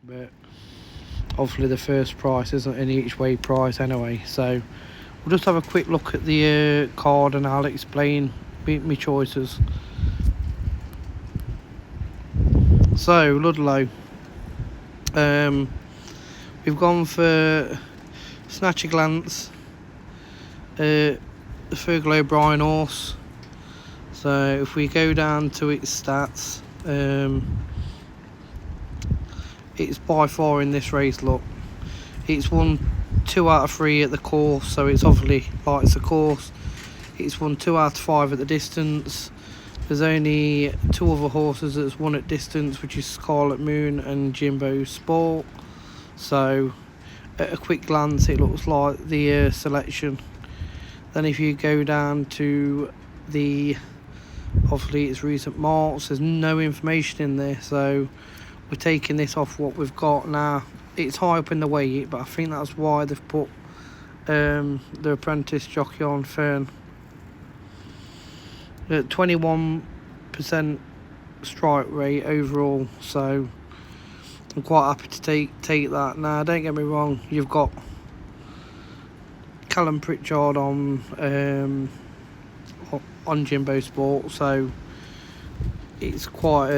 but obviously the first price isn't an each way price anyway, so we'll just have a quick look at the card and I'll explain my choices. So Ludlow, we've gone for Snatch a Glance, the Fergal O'Brien horse. So if we go down to its stats, it's by far in this race, look, it's won 2 out of 3 at the course, so it's obviously likes the course. It's won 2 out of 5 at the distance. There's only 2 other horses that's won at distance, which is Scarlet Moon and Jimbo Sport. So at a quick glance it looks like the selection. Then if you go down to the, obviously its recent marks, there's no information in there, so we're taking this off what we've got now. It's high up in the weight, but I think that's why they've put the apprentice jockey on Fern. At 21% strike rate overall, so I'm quite happy to take that. Now don't get me wrong, you've got Callum Pritchard on Jimbo Sport, so it's quite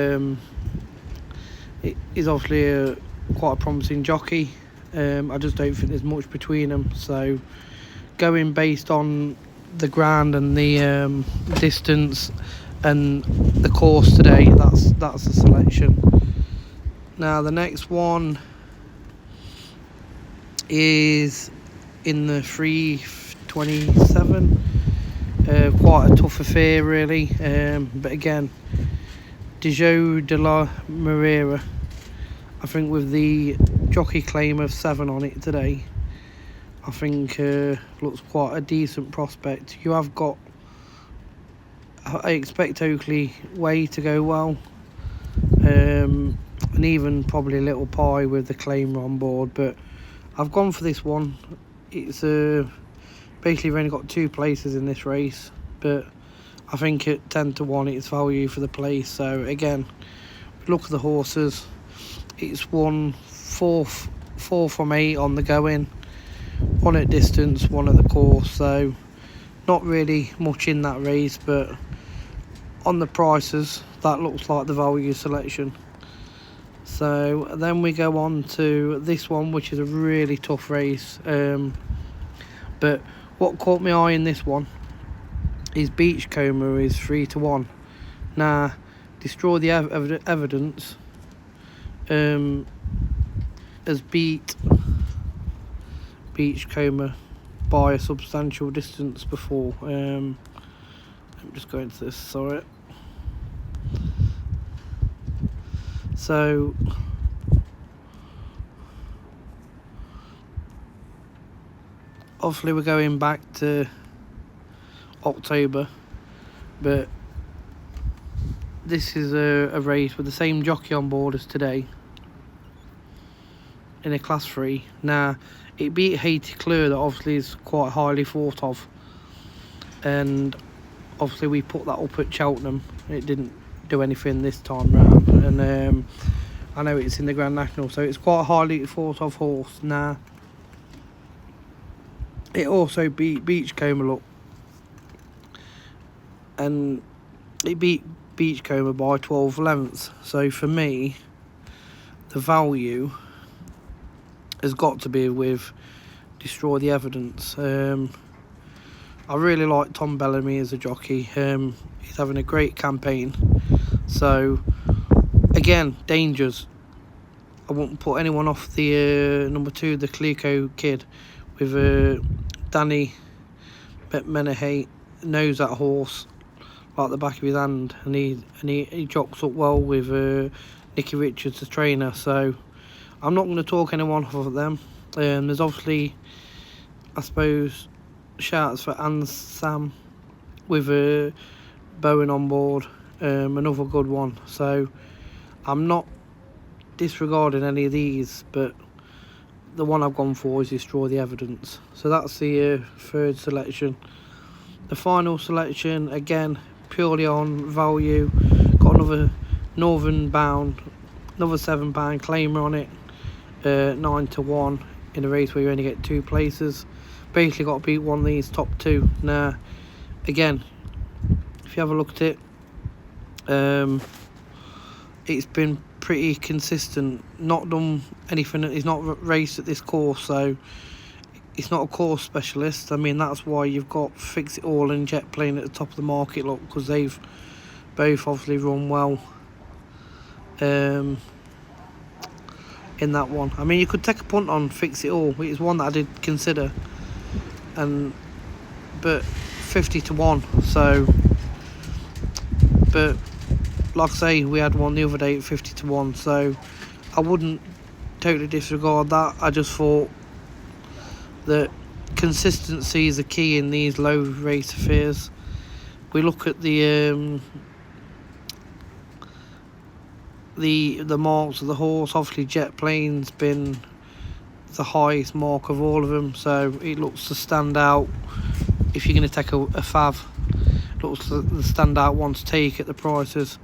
it is obviously quite a promising jockey. I just don't think there's much between them, so going based on the ground and the distance and the course today, that's the selection. Now the next one is in the 327. Quite a tough affair really, but again, Dijon de la Morera, I think with the jockey claim of 7 on it today, I think looks quite a decent prospect. You have got, I expect Oakley Way to go well, and even probably a Little Pie with the claimer on board, but I've gone for this one. It's basically we've only got 2 places in this race, but I think at 10 to 1 it's value for the place. So again, look at the horses, it's won 4 from 8 on the going, 1 at distance, 1 at the course, so not really much in that race, but on the prices that looks like the value selection. So then we go on to this one, which is a really tough race, but what caught my eye in this one is Beachcomber is 3 to 1. Now Destroy the Evidence has beat Beachcomber by a substantial distance before. I'm just going to this, sorry. So obviously we're going back to October, but this is a race with the same jockey on board as today in a class 3. Now it beat Haiti Clear, that obviously is quite highly thought of, and obviously we put that up at Cheltenham. It didn't do anything this time round, and I know it's in the Grand National, so it's quite a highly thought of horse. Now it also beat Beachcomber, look, and it beat Beachcomber by 12 lengths. So for me, the value has got to be with Destroy the Evidence. I really like Tom Bellamy as a jockey. He's having a great campaign. So again, dangers. I won't put anyone off the number 2, the Clico kid, with Danny Menahay. Knows that horse like the back of his hand, and he jocks up well with Nicky Richards, the trainer. So I'm not going to talk anyone off of them. There's obviously, I suppose, shouts for Ansam with Bowen on board, another good one. So I'm not disregarding any of these, but the one I've gone for is Destroy the Evidence. So that's the 3rd selection. The final selection, again, purely on value. Got another Northern Bound, another £7 claimer on it. 9-1 in a race where you only get 2 places. Basically got to beat one of these top 2. Now, again, if you have a look at it, it's been pretty consistent. Not done anything. It's not raced at this course, so it's not a course specialist. I mean, that's why you've got Fix It All and Jet Plane at the top of the market, look, because they've both obviously run well in that one. I mean, you could take a punt on Fix It All. It's one that I did consider, but 50-1. So, but like I say, we had one the other day at 50-1. So I wouldn't totally disregard that. I just thought that consistency is the key in these low race affairs. We look at the marks of the horse. Obviously, Jet Plane's been the highest mark of all of them, so it looks to stand out. If you're going to take a fav, it looks the standout one to take at the prices.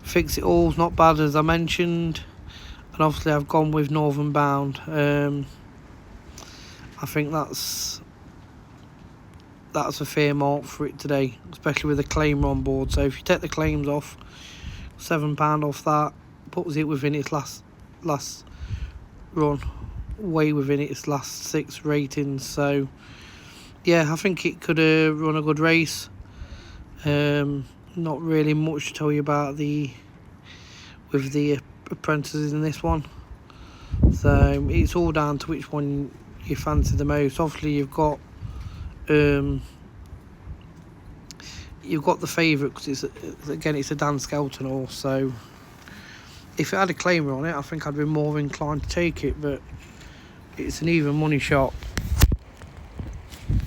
Fix It All's not bad, as I mentioned, and obviously I've gone with Northern Bound. I think that's a fair mark for it today, especially with the claim on board. So if you take the claims off, £7 off that, puts it within its last run, way within its last 6 ratings. So yeah, I think it could run a good race. Not really much to tell you about with the apprentices in this one. So it's all down to which one you fancy the most. Obviously, you've got the favourite, because it's a Dan Skelton horse. So if it had a claimer on it, I think I'd be more inclined to take it, but it's an even money shot.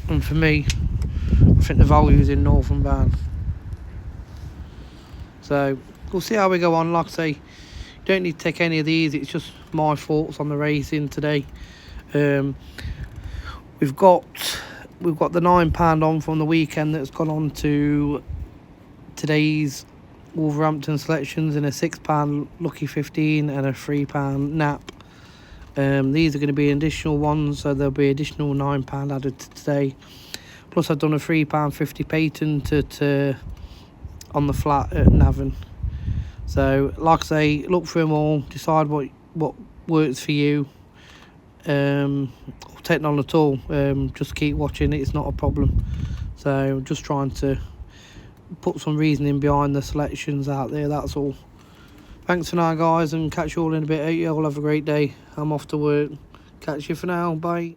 And for me, I think the value is in Northern Bound. So we'll see how we go on. Like I say, you don't need to take any of these. It's just my thoughts on the racing today. We've got the £9 on from the weekend that's gone on to today's Wolverhampton selections in a £6 Lucky 15 and a £3 nap. These are going to be additional ones, so there'll be additional £9 added to today. Plus, I've done a £3.50 patent on the flat at Navan. So, like I say, look through them all, decide what works for you. Or take none at all. Just keep watching it, it's not a problem. So, just trying to put some reasoning behind the selections out there, that's all. Thanks for now, guys, and catch you all in a bit. Hope you all have a great day. I'm off to work. Catch you for now. Bye.